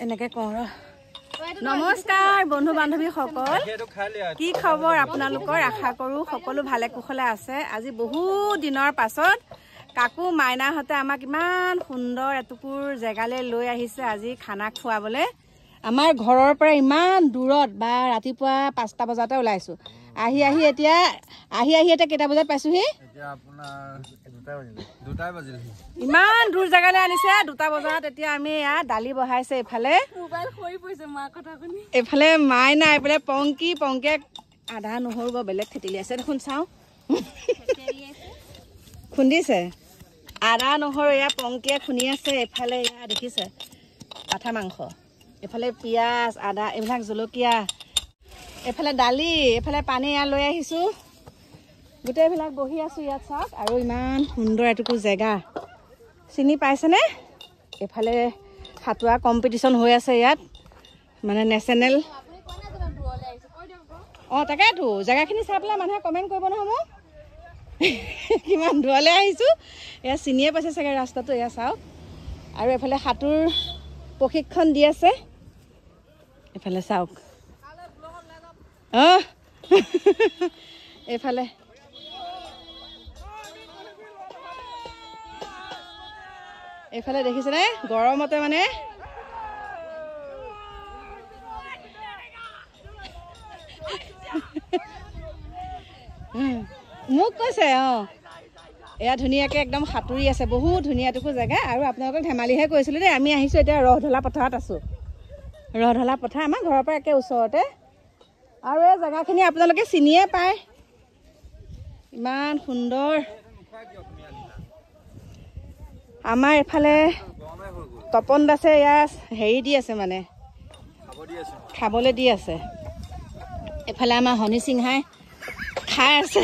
এনেকে কওঁ নমস্কাৰ বন্ধু বান্ধৱী সকল কি খবৰ আপোনালোকৰ আশা কৰো সকলো ভালে কুশলে আছে আজি বহু দিনৰ পাছত কাকু মাইনাহতে আমাক ইমান সুন্দৰ এটুকুৰ জেগালে লৈ আহিছে আজি খানা খুৱাবলে আমাৰ ঘৰৰ পৰা ইমান দূৰত বা ৰাতিপুৱা 5টা বজাতে ওলাইছো আহি এতিয়া কেটা বজাত পাইছোহি এতিয়া আপোনাৰ 2টা বাজিল ইমান দূৰ জেগালে আনিছে 2টা বজাত এতিয়া আমি দালি বহাইছে এফালে মোবাইল খৈ পইছে মা কথা শুনি এফালে মাইনা এফালে পংকে আধা নহৰু বেলেগ থেতিলি আছে দেখোন চাও খুন্দিছে আধা নহৰু এয়া পংকে খুনি আছে এফালে এয়া দেখিছে পাঠা মাংস এফালে পিয়াজ আদা এইবিলাক জলকীয়া এফালে দালি এফালে পানী লৈ আহিছো গোটেইবিলাক বহি আছো ইয়াত চাওক আৰু ইমান সুন্দৰ এটুকু জেগা চিনি পাইছেনে এফালে খাটুৱা কম্পিটিশন হৈ আছে ইয়াত মানে নেশনেল তাকেতো জেগাখিনি চাই পেলাই মানুহে কমেণ্ট কৰিব নহয় মোক কিমান দূৰলৈ আহিছো এয়া চিনিয়ে পাইছে চাগে ৰাস্তাটো এয়া চাওক আৰু এফালে সাঁতোৰ প্ৰশিক্ষণ দি আছে এফালে চাওক এইফালে দেখিছেনে গৰমতে মানে মোক কৈছে এয়া ধুনীয়াকে একদম সাঁতুৰি আছে বহুত ধুনীয়াটুকু জেগা আৰু আপোনালোকক ধেমালিহে কৈছিলো দেই আমি আহিছো এতিয়া ৰহঢলা পথাৰত আছো ৰহঢলা পথাৰ আমাৰ ঘৰৰ পৰা একে ওচৰতে আৰু এই জেগাখিনি আপোনালোকে চিনিয়ে পায় ইমান সুন্দৰ আমাৰ এফালে তপন দাসে ইয়াত হেৰি দি আছে মানে খাবলৈ দি আছে এফালে আমাৰ হনি সিংহাই খাই আছে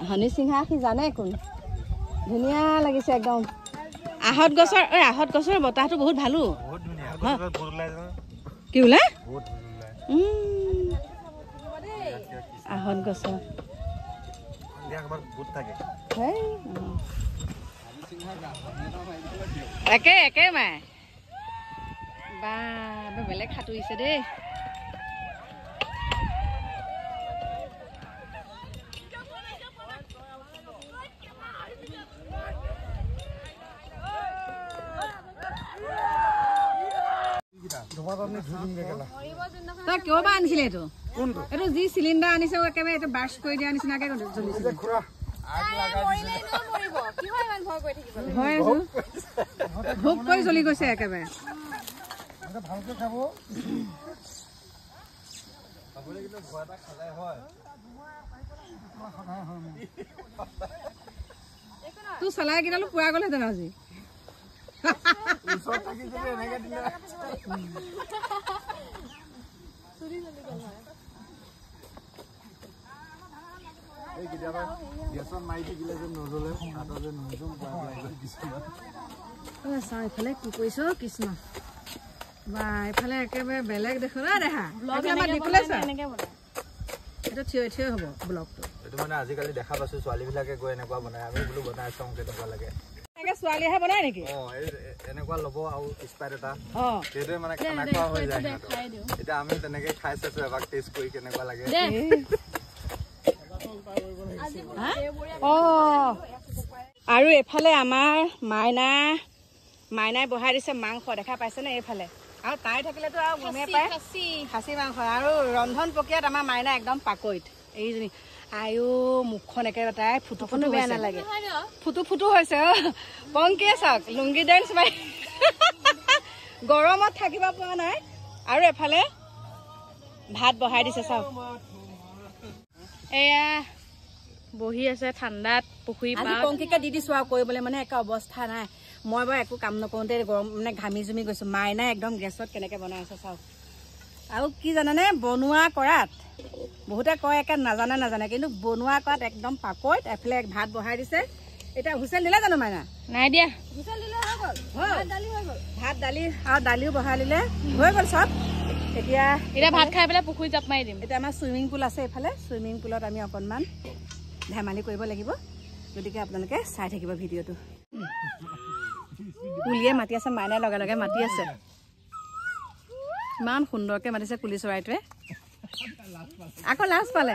হনি সিংহা কি জানে কোন ধুনীয়া লাগিছে একদম আহত গছৰ বতাহটো বহুত ভালো কি ওলাই আহত গছৰ একে মাই বা বেলেগ সাঁতুৰিছে দেই তই কিয় বা আনিছিলে এইটো এইটো যি চিলিণ্ডাৰ আনিছে একেবাৰে এইটো বাৰ্ষ্ট কৰি দিয়া নিচিনাকে জ্বলিছিলে ভোগ কৰি জ্বলি গৈছে একেবাৰে তোৰ চলাই কেইডালো পোৱা গ'লহেঁতেন আজি এইফালে কি কৰিছ কৃষ্ণ বা এইফালে একেবাৰে বেলেগ দেখোন দেখা এইটো থিয় হ'ব ব্লগটো এইটো মানে আজিকালি দেখা পাইছো ছোৱালীবিলাকে গৈ এনেকুৱা বনাই আমি বোলো বনাই চাওঁ কেনেকুৱা লাগে ছোৱালীহে বনাই নেকি এনেকুৱা ল'ব আৰু স্পাইট এটা সেইটোৱে মানে খানা খোৱা হৈ যায় এতিয়া আমি তেনেকে খাই চাইছো এবাৰ টেষ্ট কৰি কেনেকুৱা লাগে আৰু এফালে আমাৰ মাইনাই বহাই দিছে মাংস দেখা পাইছেনে এইফালে আৰু তাই থাকিলেতো আৰু গমেই পায় খাচী মাংস আৰু ৰন্ধন প্ৰক্ৰিয়াত আমাৰ মাইনা একদম পাকৈত এইজনী আয়ো মুখখন একেবাৰে তাই ফুটু বেয়া নালাগে ফুটু হৈছে পংকিয়ে চাওক লুংগি ডেন্স মাৰি গৰমত থাকিব পৰা নাই আৰু এফালে ভাত বহাই দিছে চাওক এয়া বহি আছে ঠাণ্ডাত পুখুৰী পংকিকে দি দিছো আৰু কৰিবলৈ মানে একে অৱস্থা নাই মই বাৰু একো কাম নকৰোঁতে গৰম মানে ঘামি জুমি গৈছো মাইনাই একদম গেছত কেনেকে বনাই আছে চাওক আৰু কি জানানে বনোৱা কৰাত বহুতে কয় একে নাজানে কিন্তু বনোৱা কৰাত একদম পাকৈত এফালে ভাত বহাই দিছে এটা হুছেল দিলে জানো মাইনা নাই দিয়া হুছেল দিলে হৈ গ'ল ভাত দালি আৰু দালিও বহাই দিলে হৈ গ'ল সব এতিয়া ভাত খাই পেলাই পুখুৰীত জাপ মাৰি দিম এতিয়া আমাৰ সুইমিং পুল আছে এইফালে সুইমিং পুলত আমি অকণমান ধেমালি কৰিব লাগিব গতিকে আপোনালোকে চাই থাকিব ভিডিঅ'টো কুলিয়ে মাতি আছে মাইনাই লগে লগে মাতি আছে ইমান সুন্দৰকে মাতিছে কুলি চৰাইটোৱে আকৌ লাজ পালে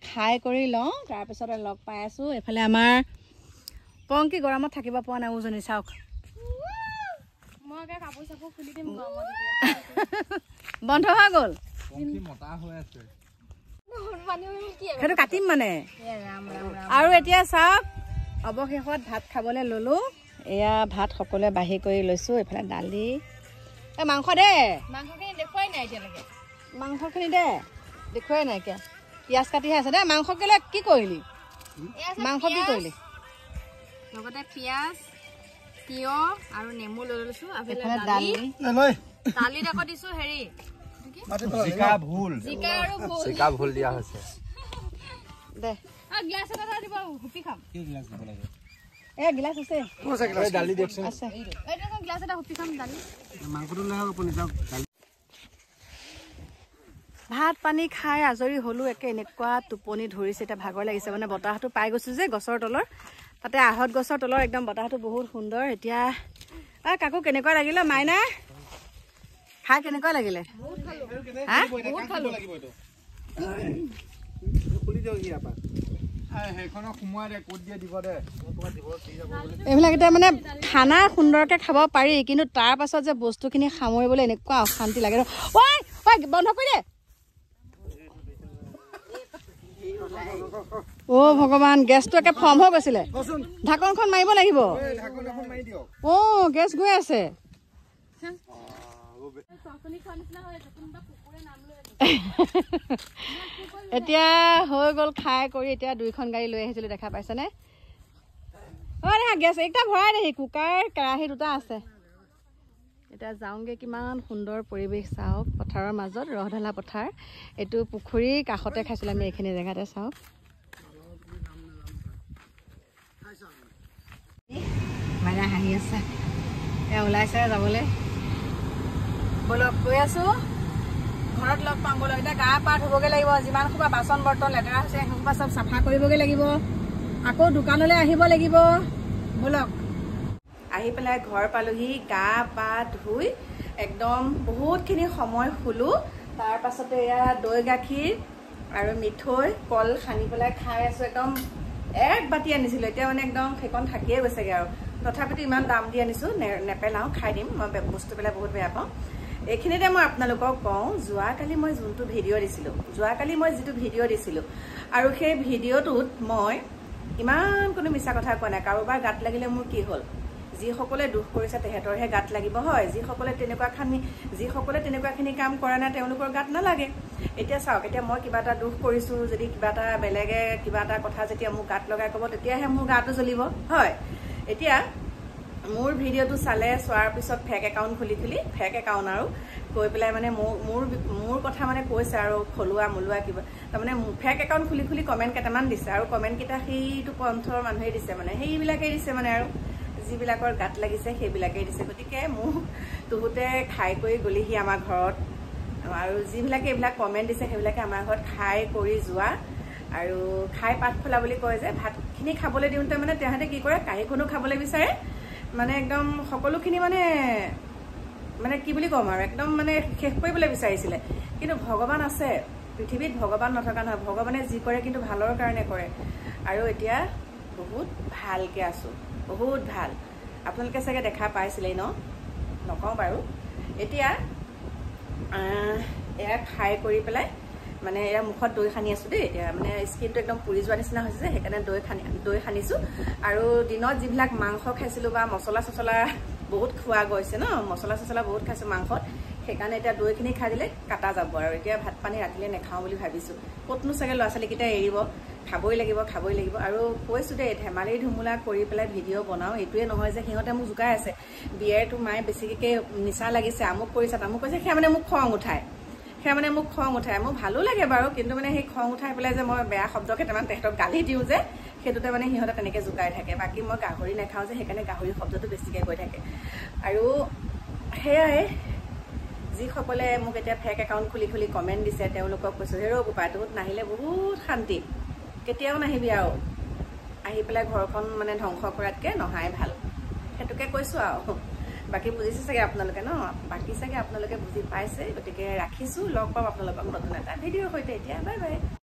খাই কৰি লওঁ তাৰপিছতে লগ পাই আছো এফালে আমাৰ পংকি গৰমত থাকিব পৰা নাই উজনি চাওক বন্ধ হৈ গ'ল সেইটো কাটিম মানে আৰু এতিয়া চাওক অৱশেষত ভাত খাবলৈ ললো এয়া ভাত সকলোৱে বাঢ়ি কৰি লৈছো এইফালে দালি মাংস দে মাংসখিনি দেখুৱাই নাই এতিয়ালৈকে মাংসখিনি দে দেখুৱাই নাইকিয়া পিঁয়াজ কাটিহে আছে দে মাংস কেলে কি কৰিলি মাংস কি কৰিলি লগতে পিঁয়াজ তিয়হ আৰু নেমু লৈ লৈছো দালি দালিত আকৌ দিছো হেৰি জিকা ভুল দিয়া হৈছে দে গ্লাছ এটা দিব হুপি খাম কি গ্লাছ দিব লাগে এ গ্লাছ আছে দালি দেখছ আছে এইটো গ্লাছ এটা হুপি খাম দালি মাংসটো লৈ আহক আপুনি যাওক ভাত পানী খাই আজৰি হলো একে এনেকুৱা টোপনি ধৰিছে এটা ভাগৰ লাগিছে মানে বতাহটো পাই গৈছো যে গছৰ তলৰ তাতে আহত গছৰ তলৰ একদম বতাহটো বহুত সুন্দৰ এতিয়া কাকু কেনেকুৱা লাগিলে মাইনা খাই কেনেকুৱা লাগিলে এইবিলাক এতিয়া মানে খানা সুন্দৰকে খাব পাৰি কিন্তু তাৰ পাছত যে বস্তুখিনি সামৰিবলৈ এনেকুৱা অশান্তি লাগে বন্ধ কৰি দে অ ভগৱান গেছটো একে ফৰ্ম হৈ গৈছিলে ঢাকনখন মাৰিব লাগিব অ গেছ গৈ আছে এতিয়া হৈ গ'ল খাই কৰি এতিয়া দুইখন গাড়ী লৈ আহিছিলো দেখা পাইছেনে গেছ একটা ভৰাই দেহি কুকাৰ কেৰাহী দুটা আছে এতিয়া যাওঁগে কিমান সুন্দৰ পৰিৱেশ চাওক পথাৰৰ মাজত ৰহঢলা পথাৰ এইটো পুখুৰীৰ কাষতে খাইছিলো আমি এইখিনি জেগাতে চাওক মাইনা হাঁহি আছে এ ওলাইছে যাবলৈ বলক গৈ আছো ঘৰত লগ পাম বলক এতিয়া গা পা ধুবগৈ লাগিব যিমান সোপা বাচন বৰ্তন লেতেৰা হৈছে সেইসোপা চব চাফা কৰিবগৈ লাগিব আকৌ দোকানলৈ আহিব লাগিব বলক আহি পেলাই ঘৰ পালোহি গা পা ধুই একদম বহুতখিনি সময় শুলো তাৰ পাছতে এয়া দৈ গাখীৰ আৰু মিঠৈ কল সানি পেলাই খাই আছো একদম এক বাতি আনিছিলো এতিয়া মানে একদম সেইকণ থাকিয়ে গৈছেগে আৰু তথাপিতো ইমান দাম দি আনিছো নেপেলাওঁ খাই দিম মই বস্তু পেলাই বহুত বেয়া পাওঁ এইখিনিতে মই আপোনালোকক কওঁ যোৱাকালি মই যোনটো ভিডিঅ' দিছিলোঁ যিটো ভিডিঅ' দিছিলোঁ আৰু সেই ভিডিঅ'টোত মই ইমান কোনো মিছা কথা কোৱা নাই কাৰোবাৰ গাত লাগিলে মোৰ কি হ'ল যিসকলে দুখ কৰিছে তেহেঁতৰহে গাত লাগিব হয় যিসকলে তেনেকুৱাখিনি কাম কৰা নাই তেওঁলোকৰ গাত নালাগে এতিয়া চাওক এতিয়া মই কিবা এটা দুখ কৰিছোঁ যদি কিবা এটা বেলেগে কিবা এটা কথা যেতিয়া মোক গাত লগাই ক'ব তেতিয়াহে মোৰ গাটো জ্বলিব হয় এতিয়া মোৰ ভিডিঅ'টো চোৱাৰ পিছত ফেক একাউণ্ট খুলি ফেক একাউণ্ট আৰু কৈ পেলাই মানে মোৰ কথা মানে কৈছে আৰু খলুৱা মলুৱা কিবা তাৰমানে ফেক একাউণ্ট খুলি কমেণ্ট কেইটামান দিছে আৰু কমেণ্টকেইটা সেইটো পন্থৰ মানুহে দিছে মানে সেইবিলাকেই দিছে মানে আৰু যিবিলাকৰ গাত লাগিছে সেইবিলাকেই দিছে গতিকে মোক তুহুতে খাই কৰি গ'লিহি আমাৰ ঘৰত আৰু যিবিলাকে এইবিলাক কমেণ্ট দিছে সেইবিলাকে আমাৰ ঘৰত খাই কৰি যোৱা আৰু খাই পাত ফলা বুলি কয় যে ভাতখিনি খাবলৈ দিওঁতে মানে তেহেঁতে কি কৰে কাঁহীখনো খাবলৈ বিচাৰে মানে একদম সকলোখিনি মানে কি বুলি ক'ম আৰু একদম মানে শেষ কৰিবলৈ বিচাৰিছিলে কিন্তু ভগৱান আছে পৃথিৱীত ভগৱান নথকা নহয় ভগৱানে যি কৰে কিন্তু ভালৰ কাৰণে কৰে আৰু এতিয়া বহুত ভালকৈ আছোঁ বহুত ভাল আপোনালোকে চাগে দেখা পাইছিলেই নকওঁ বাৰু এতিয়া এয়া খাই কৰি পেলাই মানে এয়া মুখত দৈ সানি আছোঁ দেই এতিয়া মানে স্কিনটো একদম পুৰি যোৱা নিচিনা হৈছে যে সেইকাৰণে দৈ সানিছোঁ আৰু দিনত যিবিলাক মাংস খাইছিলোঁ বা মছলা চছলা বহুত খোৱা গৈছে মছলা চছলা বহুত খাইছোঁ মাংসত সেইকাৰণে এতিয়া দৈখিনি খাই দিলে কাটা যাব আৰু এতিয়া ভাত পানী ৰাতিলৈ নাখাওঁ বুলি ভাবিছোঁ ক'তনো চাগে ল'ৰা ছোৱালীকেইটাই এৰিব খাবই লাগিব আৰু কৈছোঁ দেই ধেমালি ধুমুলা কৰি পেলাই ভিডিঅ' বনাওঁ এইটোৱে নহয় যে সিহঁতে মোক জোকাই আছে বিয়েৰটো মায়ে বেছিকৈ নিচা লাগিছে আমুক কৰিছে তামুক কৰিছে সেয়া মানে মোক খং উঠায় মোৰ ভালো লাগে বাৰু কিন্তু মানে সেই খং উঠাই পেলাই যে মই বেয়া শব্দ কেইটামান তেহেঁতক গালি দিওঁ যে সেইটোতে মানে সিহঁতে তেনেকৈ জোকাই থাকে বাকী মই গাহৰি নাখাওঁ যে সেইকাৰণে গাহৰি শব্দটো বেছিকৈ গৈ থাকে আৰু সেয়াই যিসকলে মোক এতিয়া ফেক একাউণ্ট খুলি কমেণ্ট দিছে তেওঁলোকক কৈছোঁ হেৰ' গোপাই তোত নাহিলে বহুত শান্তি কেতিয়াও নাহিবি আৰু আহি পেলাই ঘৰখন মানে ধ্বংস কৰাতকৈ নহাই ভাল সেইটোকে কৈছোঁ আৰু বাকী বুজিছে চাগে আপোনালোকে ন বাকী চাগে আপোনালোকে বুজি পাইছে গতিকে ৰাখিছোঁ লগ পাম আপোনালোকক নতুন এটা ভিডিঅ'ৰ সৈতে এতিয়া বাই বাই